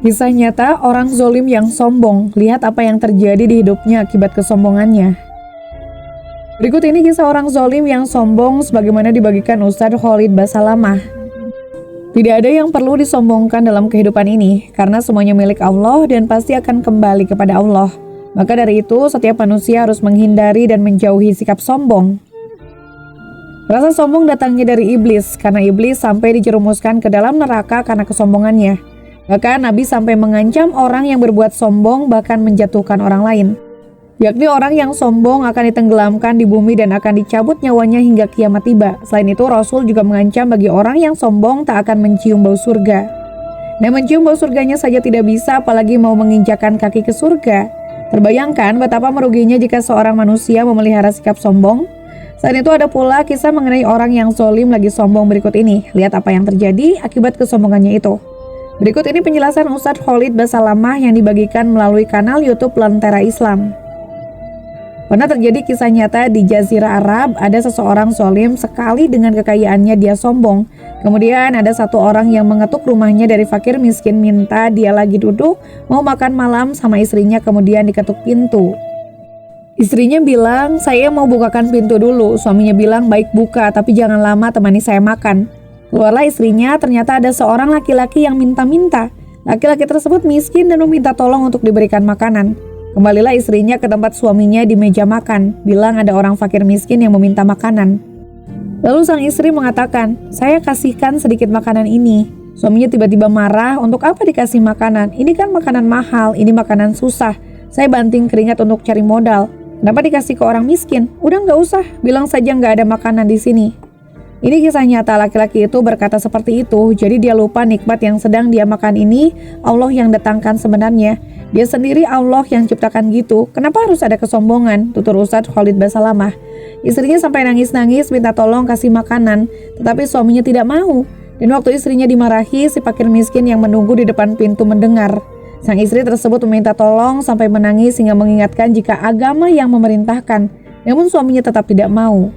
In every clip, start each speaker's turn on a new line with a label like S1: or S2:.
S1: Kisah nyata orang zolim yang sombong. Lihat apa yang terjadi di hidupnya akibat kesombongannya. Berikut ini kisah orang zolim yang sombong sebagaimana dibagikan Ustadz Khalid Basalamah. Tidak ada yang perlu disombongkan dalam kehidupan ini, karena semuanya milik Allah dan pasti akan kembali kepada Allah. Maka dari itu, setiap manusia harus menghindari dan menjauhi sikap sombong. Rasa sombong datangnya dari iblis, karena iblis sampai dijerumuskan ke dalam neraka karena kesombongannya. Bahkan Nabi sampai mengancam orang yang berbuat sombong bahkan menjatuhkan orang lain. Yakni orang yang sombong akan ditenggelamkan di bumi dan akan dicabut nyawanya hingga kiamat tiba. Selain itu Rasul juga mengancam bagi orang yang sombong tak akan mencium bau surga. Nah, mencium bau surganya saja tidak bisa, apalagi mau menginjakan kaki ke surga. Terbayangkan betapa meruginya jika seorang manusia memelihara sikap sombong. Selain itu ada pula kisah mengenai orang yang zolim lagi sombong berikut ini. Lihat apa yang terjadi akibat kesombongannya itu. Berikut ini penjelasan Ustadz Khalid Basalamah yang dibagikan melalui kanal YouTube Lentera Islam. Pernah terjadi kisah nyata di Jazirah Arab, ada seseorang zolim sekali dengan kekayaannya dia sombong. Kemudian ada satu orang yang mengetuk rumahnya dari fakir miskin minta dia lagi duduk mau makan malam sama istrinya, kemudian diketuk pintu. Istrinya bilang, "Saya mau bukakan pintu dulu." Suaminya bilang, "Baik, buka, tapi jangan lama, temani saya makan." Keluarlah istrinya, ternyata ada seorang laki-laki yang minta-minta. Laki-laki tersebut miskin dan meminta tolong untuk diberikan makanan. Kembalilah istrinya ke tempat suaminya di meja makan, bilang ada orang fakir miskin yang meminta makanan. Lalu sang istri mengatakan, "Saya kasihkan sedikit makanan ini." Suaminya tiba-tiba marah, "Untuk apa dikasih makanan? Ini kan makanan mahal, ini makanan susah. Saya banting keringat untuk cari modal. Kenapa dikasih ke orang miskin? Udah nggak usah, bilang saja nggak ada makanan di sini." Ini kisah nyata, laki-laki itu berkata seperti itu, jadi dia lupa nikmat yang sedang dia makan ini, Allah yang datangkan sebenarnya. Dia sendiri Allah yang ciptakan gitu, kenapa harus ada kesombongan, tutur Ustadz Khalid Basalamah. Istrinya sampai nangis-nangis minta tolong kasih makanan, tetapi suaminya tidak mau. Dan waktu istrinya dimarahi, si fakir miskin yang menunggu di depan pintu mendengar. Sang istri tersebut meminta tolong sampai menangis hingga mengingatkan jika agama yang memerintahkan, namun suaminya tetap tidak mau.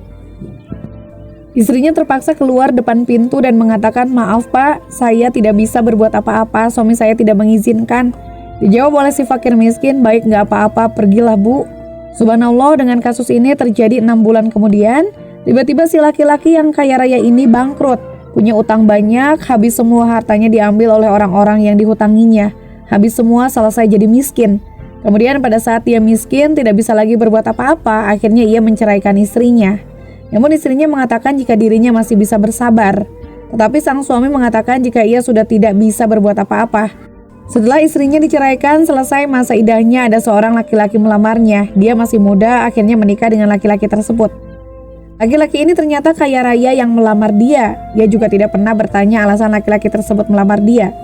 S1: Istrinya terpaksa keluar depan pintu dan mengatakan, "Maaf Pak, saya tidak bisa berbuat apa-apa, suami saya tidak mengizinkan." Dijawab oleh si fakir miskin, "Baik, gak apa-apa, pergilah Bu." Subhanallah, dengan kasus ini terjadi 6 bulan kemudian, tiba-tiba si laki-laki yang kaya raya ini bangkrut, punya utang banyak, habis semua hartanya diambil oleh orang-orang yang dihutanginya, habis semua selesai jadi miskin. Kemudian pada saat dia miskin, tidak bisa lagi berbuat apa-apa, akhirnya ia menceraikan istrinya. Namun istrinya mengatakan jika dirinya masih bisa bersabar. Tetapi sang suami mengatakan jika ia sudah tidak bisa berbuat apa-apa. Setelah istrinya diceraikan, selesai masa iddahnya, ada seorang laki-laki melamarnya. Dia masih muda, akhirnya menikah dengan laki-laki tersebut. Laki-laki ini ternyata kaya raya yang melamar dia. Dia juga tidak pernah bertanya alasan laki-laki tersebut melamar dia.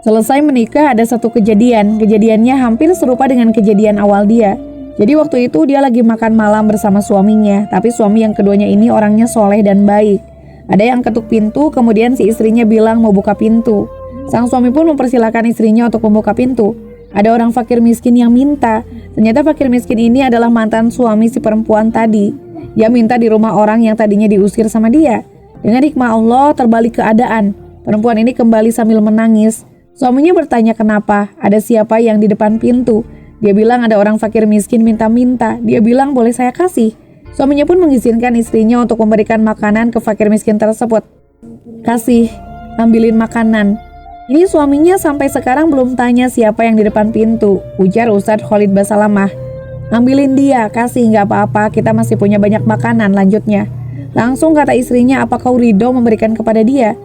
S1: Selesai menikah, ada satu kejadian. Kejadiannya hampir serupa dengan kejadian awal dia. Jadi waktu itu dia lagi makan malam bersama suaminya, tapi suami yang keduanya ini orangnya soleh dan baik. Ada yang ketuk pintu, kemudian si istrinya bilang mau buka pintu. Sang suami pun mempersilahkan istrinya untuk membuka pintu. Ada orang fakir miskin yang minta. Ternyata fakir miskin ini adalah mantan suami si perempuan tadi. Dia minta di rumah orang yang tadinya diusir sama dia. Dengan hikmah Allah terbalik keadaan. Perempuan ini kembali sambil menangis. Suaminya bertanya kenapa, ada siapa yang di depan pintu. Dia bilang ada orang fakir miskin minta-minta. Dia bilang boleh saya kasih. Suaminya pun mengizinkan istrinya untuk memberikan makanan ke fakir miskin tersebut. "Kasih, ambilin makanan." Ini suaminya sampai sekarang belum tanya siapa yang di depan pintu, ujar Ustadz Khalid Basalamah. "Ambilin dia, kasih, nggak apa-apa, kita masih punya banyak makanan," lanjutnya. Langsung kata istrinya, "Apa kau ridho memberikan kepada dia?"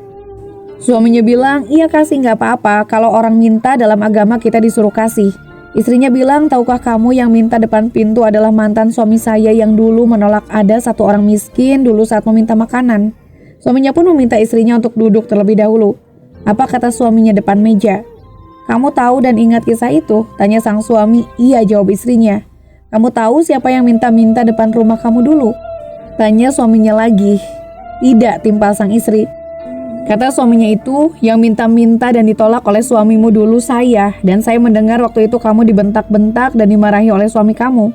S1: Suaminya bilang, "Iya kasih, nggak apa-apa, kalau orang minta dalam agama kita disuruh kasih." Istrinya bilang, "Tahukah kamu yang minta depan pintu adalah mantan suami saya yang dulu menolak ada satu orang miskin dulu saat meminta makanan." Suaminya pun meminta istrinya untuk duduk terlebih dahulu. Apa kata suaminya depan meja? "Kamu tahu dan ingat kisah itu?" tanya sang suami. "Iya," jawab istrinya. "Kamu tahu siapa yang minta-minta depan rumah kamu dulu?" tanya suaminya lagi. "Tidak," timpal sang istri. Kata suaminya itu, "Yang minta-minta dan ditolak oleh suamimu dulu saya, dan saya mendengar waktu itu kamu dibentak-bentak dan dimarahi oleh suami kamu.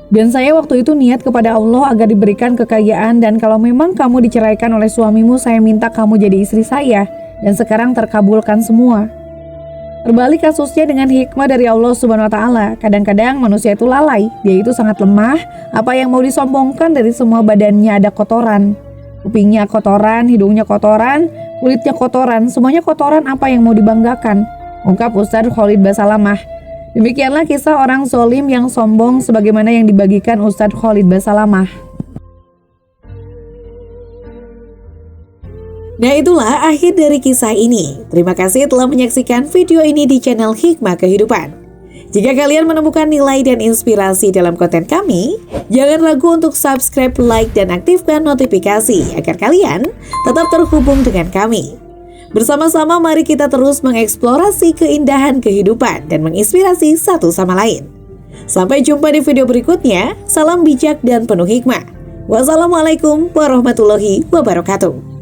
S1: Dan saya waktu itu niat kepada Allah agar diberikan kekayaan, dan kalau memang kamu diceraikan oleh suamimu, saya minta kamu jadi istri saya. dan sekarang terkabulkan semua. Berbalik kasusnya dengan hikmah dari Allah Subhanahu wa Ta'ala. Kadang-kadang manusia itu lalai, dia itu sangat lemah. Apa yang mau disombongkan, dari semua badannya ada kotoran. Kupingnya kotoran, hidungnya kotoran, kulitnya kotoran, semuanya kotoran, apa yang mau dibanggakan? Ungkap Ustadz Khalid Basalamah. Demikianlah kisah orang zolim yang sombong sebagaimana yang dibagikan Ustadz Khalid Basalamah.
S2: Nah, itulah akhir dari kisah ini. Terima kasih telah menyaksikan video ini di channel Hikmah Kehidupan. Jika kalian menemukan nilai dan inspirasi dalam konten kami, jangan ragu untuk subscribe, like, dan aktifkan notifikasi agar kalian tetap terhubung dengan kami. Bersama-sama mari kita terus mengeksplorasi keindahan kehidupan dan menginspirasi satu sama lain. Sampai jumpa di video berikutnya. Salam bijak dan penuh hikmah. Wassalamualaikum warahmatullahi wabarakatuh.